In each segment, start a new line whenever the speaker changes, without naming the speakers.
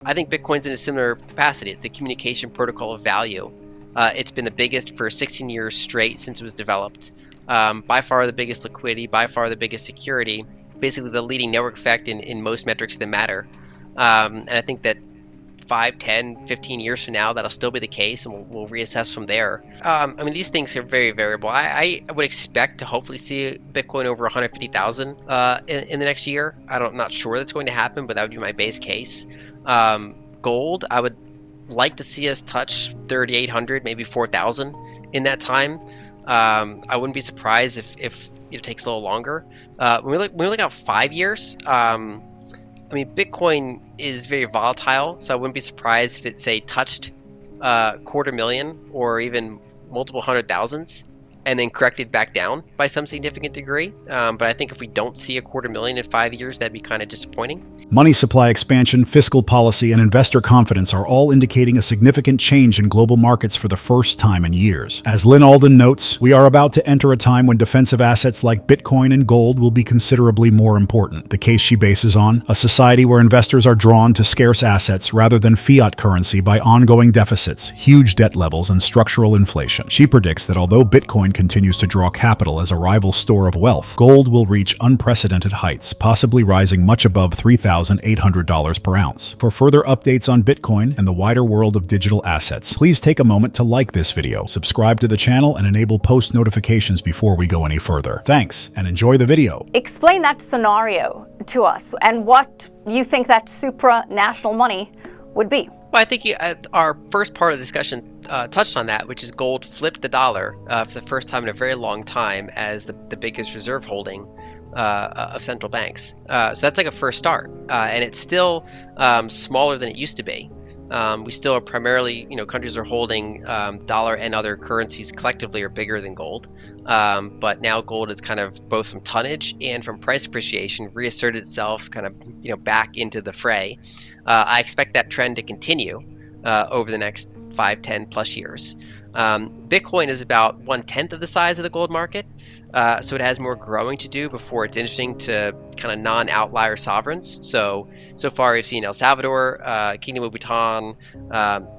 I think Bitcoin's in a similar capacity. It's the communication protocol of value. It's been the biggest for 16 years straight since it was developed. By far the biggest liquidity, by far the biggest security, basically the leading network effect in most metrics that matter. And I think that 5, 10, 15 years from now, that'll still be the case, and we'll reassess from there. I mean, these things are very variable. I would expect to hopefully see Bitcoin over 150,000 in the next year. I'm not sure that's going to happen, but that would be my base case. Gold, I would like to see us touch 3,800, maybe 4,000 in that time. I wouldn't be surprised if it takes a little longer. When we look out 5 years, I mean, Bitcoin is very volatile, so I wouldn't be surprised if it, say, touched 250,000 or even multiple hundred thousands and then corrected back down by some significant degree. But I think if we don't see 250,000 in 5 years, that'd be kind of disappointing.
Money supply expansion, fiscal policy, and investor confidence are all indicating a significant change in global markets for the first time in years. As Lynn Alden notes, we are about to enter a time when defensive assets like Bitcoin and gold will be considerably more important. The case she bases on, a society where investors are drawn to scarce assets rather than fiat currency by ongoing deficits, huge debt levels, and structural inflation. She predicts that although Bitcoin continues to draw capital as a rival store of wealth, gold will reach unprecedented heights, possibly rising much above $3,800 per ounce. For further updates on Bitcoin and the wider world of digital assets, please take a moment to like this video, subscribe to the channel, and enable post notifications before we go any further. Thanks, and enjoy the video.
Explain that scenario to us and what you think that supranational money would be.
Well, I think our first part of the discussion touched on that, which is gold flipped the dollar for the first time in a very long time as the biggest reserve holding of central banks. So that's like a first start, and it's still smaller than it used to be. We still are primarily, countries are holding dollar and other currencies collectively are bigger than gold. But now gold is kind of both from tonnage and from price appreciation reasserted itself kind of, back into the fray. I expect that trend to continue over the next 5, 10 plus years. Bitcoin is about 1/10 of the size of the gold market. So it has more growing to do before it's interesting to kind of non-outlier sovereigns. So far we've seen El Salvador, Kingdom of Bhutan,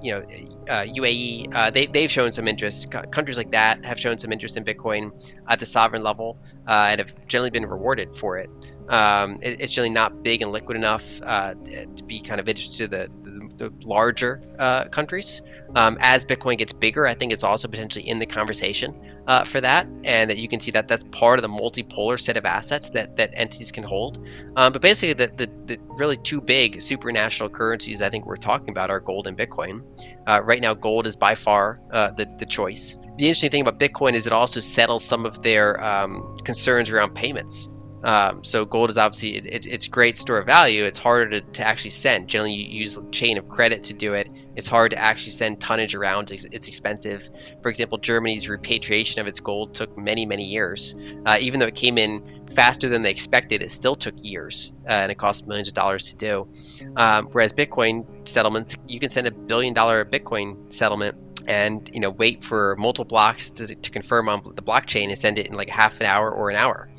UAE. They've shown some interest. Countries like that have shown some interest in Bitcoin at the sovereign level and have generally been rewarded for it. It's generally not big and liquid enough to be kind of interested to the larger countries. As Bitcoin gets bigger, I think it's also potentially in the conversation for that, and that you can see that that's part of the multipolar set of assets that entities can hold. But basically, the really two big supranational currencies I think we're talking about are gold and Bitcoin. Right now, gold is by far the choice. The interesting thing about Bitcoin is it also settles some of their concerns around payments. So gold is obviously it's a great store of value. It's harder to actually send. Generally, you use a chain of credit to do it. It's hard to actually send tonnage around. It's expensive. For example, Germany's repatriation of its gold took many, many years. Even though it came in faster than they expected, it still took years, and it cost millions of dollars to do. Whereas Bitcoin settlements, you can send $1 billion Bitcoin settlement and wait for multiple blocks to confirm on the blockchain and send it in like half an hour or an hour.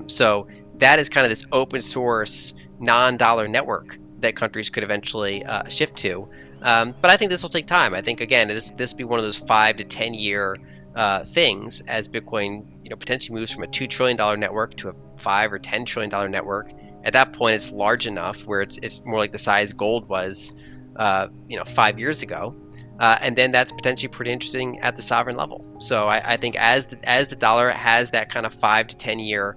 So that is kind of this open source non-dollar network that countries could eventually shift to. But I think this will take time. I think, again, this will be one of those 5 to 10 year things as Bitcoin potentially moves from a $2 trillion network to a $5 or $10 trillion network. At that point, it's large enough where it's more like the size gold was 5 years ago. And then that's potentially pretty interesting at the sovereign level. So I think as the dollar has that kind of 5 to 10 year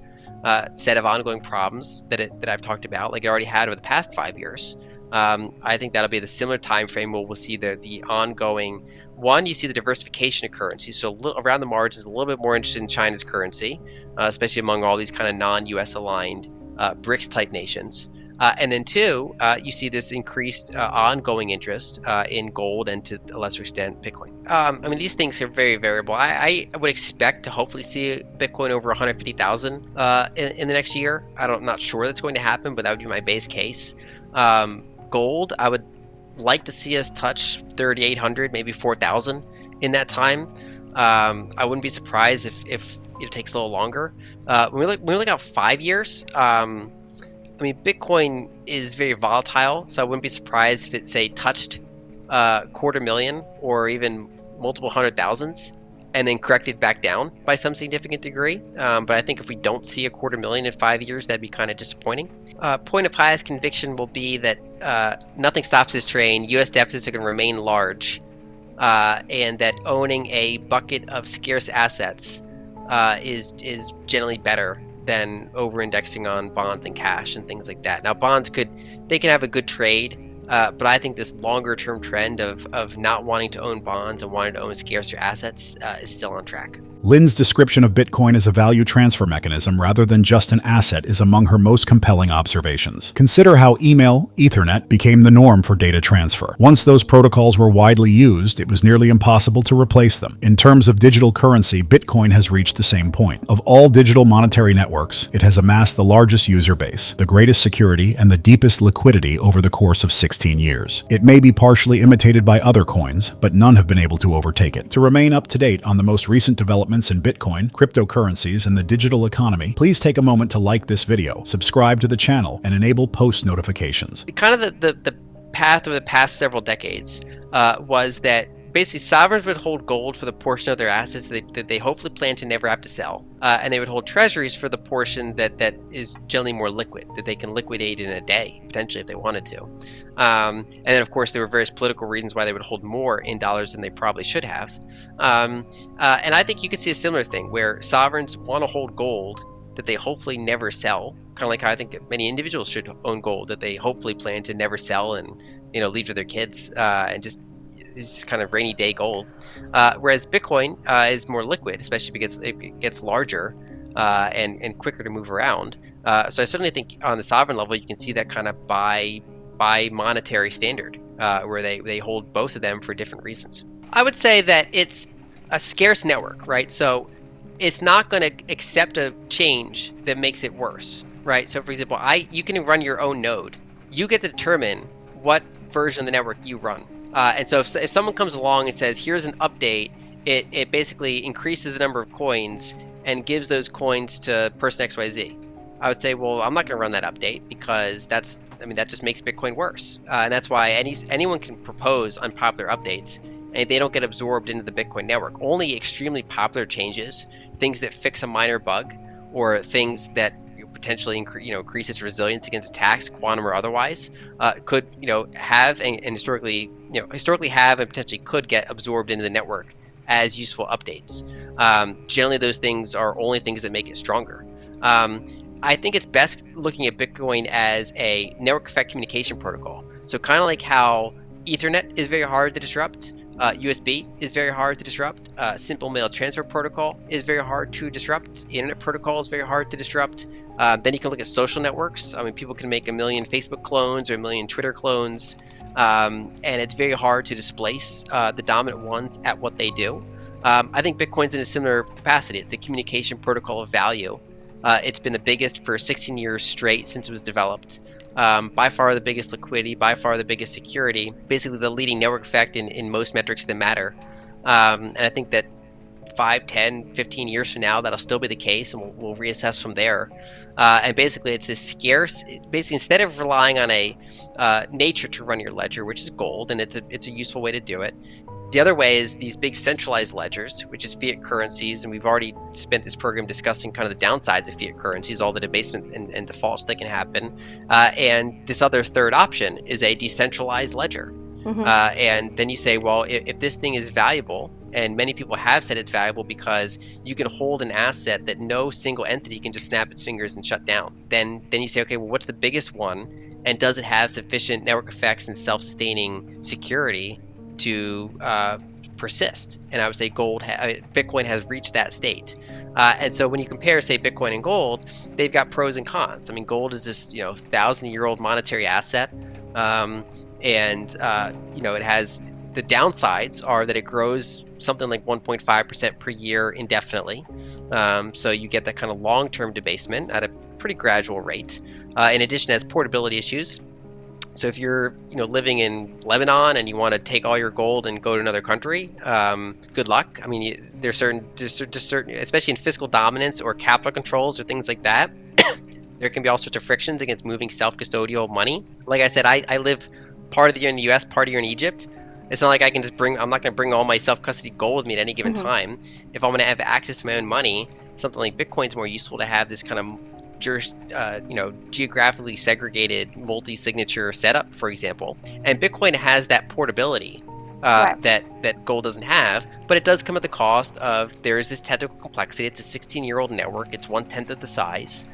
set of ongoing problems that I've talked about, like it already had over the past 5 years, I think that'll be the similar time frame where we'll see the ongoing one. You see the diversification of currencies. So around the margins, a little bit more interested in China's currency, especially among all these kind of non-US aligned BRICS type nations. And then two, you see this increased ongoing interest in gold and to a lesser extent Bitcoin. I mean, these things are very variable. I would expect to hopefully see Bitcoin over 150,000 in the next year. I'm not sure that's going to happen, but that would be my base case. Gold, I would like to see us touch 3,800, maybe 4,000 in that time. I wouldn't be surprised if it takes a little longer. When we look out 5 years, I mean, Bitcoin is very volatile, so I wouldn't be surprised if it, say, touched 250,000 or even multiple hundred thousands and then corrected back down by some significant degree. But I think if we don't see 250,000 in 5 years, that'd be kind of disappointing. Point of highest conviction will be that nothing stops this train. U.S. deficits are going to remain large, and that owning a bucket of scarce assets is generally better than over-indexing on bonds and cash and things like that. Now, bonds can have a good trade, but I think this longer-term trend of not wanting to own bonds and wanting to own scarcer assets is still on track.
Lynn's description of Bitcoin as a value transfer mechanism rather than just an asset is among her most compelling observations. Consider how email, Ethernet, became the norm for data transfer. Once those protocols were widely used, it was nearly impossible to replace them. In terms of digital currency, Bitcoin has reached the same point. Of all digital monetary networks, it has amassed the largest user base, the greatest security, and the deepest liquidity over the course of 16 years. It may be partially imitated by other coins, but none have been able to overtake it. To remain up to date on the most recent developments in Bitcoin, cryptocurrencies, and the digital economy, please take a moment to like this video, subscribe to the channel, and enable post notifications.
Kind of the path over the past several decades was that basically sovereigns would hold gold for the portion of their assets that they hopefully plan to never have to sell, and they would hold treasuries for the portion that is generally more liquid, that they can liquidate in a day, potentially if they wanted to. And then, of course, there were various political reasons why they would hold more in dollars than they probably should have. And I think you could see a similar thing where sovereigns want to hold gold that they hopefully never sell, kind of like how I think many individuals should own gold that they hopefully plan to never sell and leave to their kids, and just it's kind of rainy day gold. Whereas Bitcoin is more liquid, especially because it gets larger and quicker to move around. So I certainly think on the sovereign level, you can see that kind of by monetary standard, where they hold both of them for different reasons. I would say that it's a scarce network, right? So it's not going to accept a change that makes it worse, right? So for example, you can run your own node. You get to determine what version of the network you run. And so if someone comes along and says, here's an update, it basically increases the number of coins and gives those coins to person XYZ. I would say, well, I'm not going to run that update because that just makes Bitcoin worse. And that's why anyone can propose unpopular updates and they don't get absorbed into the Bitcoin network. Only extremely popular changes, things that fix a minor bug or things that potentially increase its resilience against attacks, quantum or otherwise, could have and historically have and potentially could get absorbed into the network as useful updates. Generally, those things are only things that make it stronger. I think it's best looking at Bitcoin as a network effect communication protocol. So kind of like how Ethernet is very hard to disrupt, USB is very hard to disrupt, simple mail transfer protocol is very hard to disrupt, internet protocol is very hard to disrupt. Then you can look at social networks. I mean, people can make 1 million Facebook clones or 1 million Twitter clones, and it's very hard to displace the dominant ones at what they do. I think Bitcoin's in a similar capacity. It's a communication protocol of value. It's been the biggest for 16 years straight since it was developed. By far the biggest liquidity, by far the biggest security, basically the leading network effect in most metrics that matter. And I think that 5, 10, 15 years from now, that'll still be the case, and we'll reassess from there. And basically, it's this scarce. Basically, instead of relying on a nature to run your ledger, which is gold, and it's a useful way to do it. The other way is these big centralized ledgers, which is fiat currencies, and we've already spent this program discussing kind of the downsides of fiat currencies, all the debasement and defaults that can happen. And this other third option is a decentralized ledger. Mm-hmm. And then you say, well, if this thing is valuable, and many people have said it's valuable because you can hold an asset that no single entity can just snap its fingers and shut down. Then you say, okay, well, what's the biggest one? And does it have sufficient network effects and self-sustaining security to persist? And I would say Bitcoin has reached that state. And so when you compare, say, Bitcoin and gold, they've got pros and cons. I mean, gold is this 1,000-year-old monetary asset, and it has the downsides are that it grows something like 1.5% per year indefinitely. So you get that kind of long-term debasement at a pretty gradual rate. In addition, it has portability issues. So if you're living in Lebanon and you want to take all your gold and go to another country, good luck. I mean, there's certain, especially in fiscal dominance or capital controls or things like that, There can be all sorts of frictions against moving self-custodial money. Like I said, I live part of the year in the US, part of the year in Egypt. It's not like I can just I'm not going to bring all my self-custody gold with me at any given time. If I'm going to have access to my own money, something like Bitcoin's more useful to have this kind of geographically segregated multi-signature setup, for example. And Bitcoin has that portability that gold doesn't have, but it does come at the cost of there is this technical complexity. It's a 16-year-old network. It's 1/10 of the size.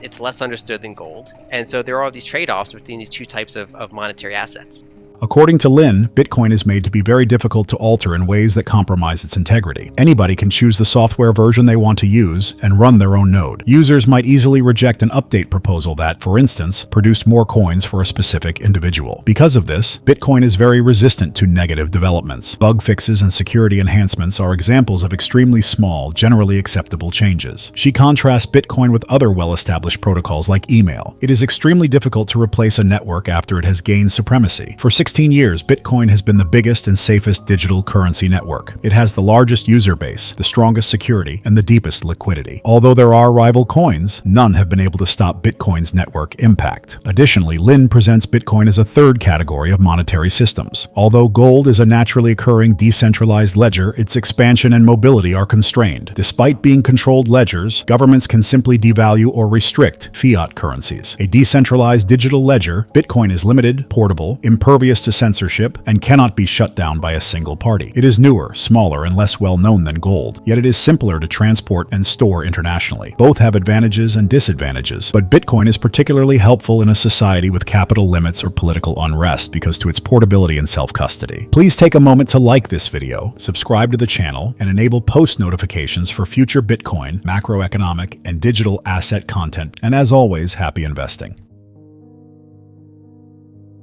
It's less understood than gold. And so there are all these trade-offs between these two types of monetary assets.
According to Lin, Bitcoin is made to be very difficult to alter in ways that compromise its integrity. Anybody can choose the software version they want to use and run their own node. Users might easily reject an update proposal that, for instance, produced more coins for a specific individual. Because of this, Bitcoin is very resistant to negative developments. Bug fixes and security enhancements are examples of extremely small, generally acceptable changes. She contrasts Bitcoin with other well-established protocols like email. It is extremely difficult to replace a network after it has gained supremacy. For 16 years, Bitcoin has been the biggest and safest digital currency network. It has the largest user base, the strongest security, and the deepest liquidity. Although there are rival coins, none have been able to stop Bitcoin's network impact. Additionally, Lin presents Bitcoin as a third category of monetary systems. Although gold is a naturally occurring decentralized ledger, its expansion and mobility are constrained. Despite being controlled ledgers, governments can simply devalue or restrict fiat currencies. A decentralized digital ledger, Bitcoin is limited, portable, impervious to censorship, and cannot be shut down by a single party. It is newer, smaller, and less well known than gold, yet it is simpler to transport and store internationally. Both have advantages and disadvantages, but Bitcoin is particularly helpful in a society with capital limits or political unrest because to its portability and self-custody. Please take a moment to like this video, subscribe to the channel, and enable post notifications for future Bitcoin, macroeconomic, and digital asset content. And as always, happy investing.